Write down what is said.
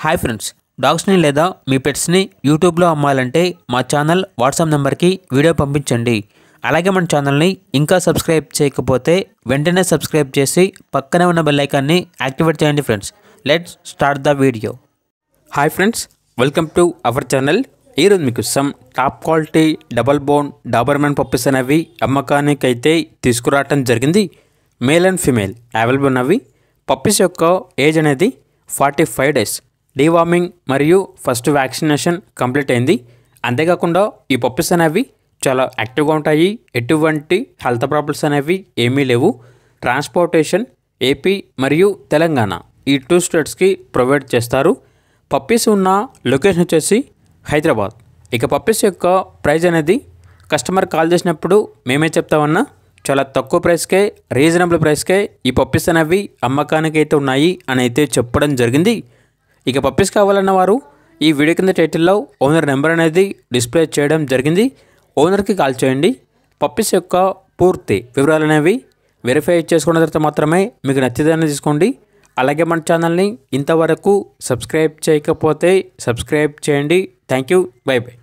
Hi friends, డాగ్స్ని లేదా మీ పెట్స్ని యూట్యూబ్లో అమ్మాలంటే మా ఛానల్ వాట్సాప్ నెంబర్కి వీడియో పంపించండి. అలాగే మన ఛానల్ని ఇంకా సబ్స్క్రైబ్ చేయకపోతే వెంటనే సబ్స్క్రైబ్ చేసి పక్కనే ఉన్న బెల్ ఐకాన్ని యాక్టివేట్ చేయండి. Friends, let's start the video. Hi friends, welcome to our channel. ఈరోజు మీకు some top quality double bone Doberman puppies అనేవి అమ్మకానికి అయితే తీసుకురావటం జరిగింది. మేల్ అండ్ ఫీమేల్ అవైలబుల్ ఉన్నవి. పప్పీస్ యొక్క ఏజ్ అనేది 45 డేస్. డీవార్మింగ్ మరియు ఫస్ట్ వ్యాక్సినేషన్ కంప్లీట్ అయింది. అంతేకాకుండా ఈ పప్పీస్ అనేవి చాలా యాక్టివ్గా ఉంటాయి. ఎటువంటి హెల్త్ ప్రాబ్లమ్స్ అనేవి ఏమీ లేవు. ట్రాన్స్పోర్టేషన్ ఏపీ మరియు తెలంగాణ ఈ 2 స్టేట్స్కి ప్రొవైడ్ చేస్తారు. పప్పీస్ ఉన్న లొకేషన్ వచ్చేసి హైదరాబాద్. ఇక పప్పీస్ యొక్క ప్రైస్ అనేది కస్టమర్ కాల్ చేసినప్పుడు మేమే చెప్తామన్నా చాలా తక్కువ ప్రైస్కే, రీజనబుల్ ప్రైస్కే ఈ పప్పీస్ అనేవి అమ్మకానికి అయితే ఉన్నాయి అని అయితే చెప్పడం జరిగింది. ఇక పప్పీస్ కావాలన్న వారు ఈ వీడియో కింద టైటిల్లో ఓనర్ నెంబర్ అనేది డిస్ప్లే చేయడం జరిగింది. ఓనర్కి కాల్ చేయండి. పప్పీస్ యొక్క పూర్తి వివరాలు అనేవి వెరిఫై చేసుకున్న తర్వాత మాత్రమే మీకు నచ్చిదాన్ని తీసుకోండి. అలాగే మన ఛానల్ని ఇంతవరకు సబ్స్క్రైబ్ చేయకపోతే సబ్స్క్రైబ్ చేయండి. Thank you. By by.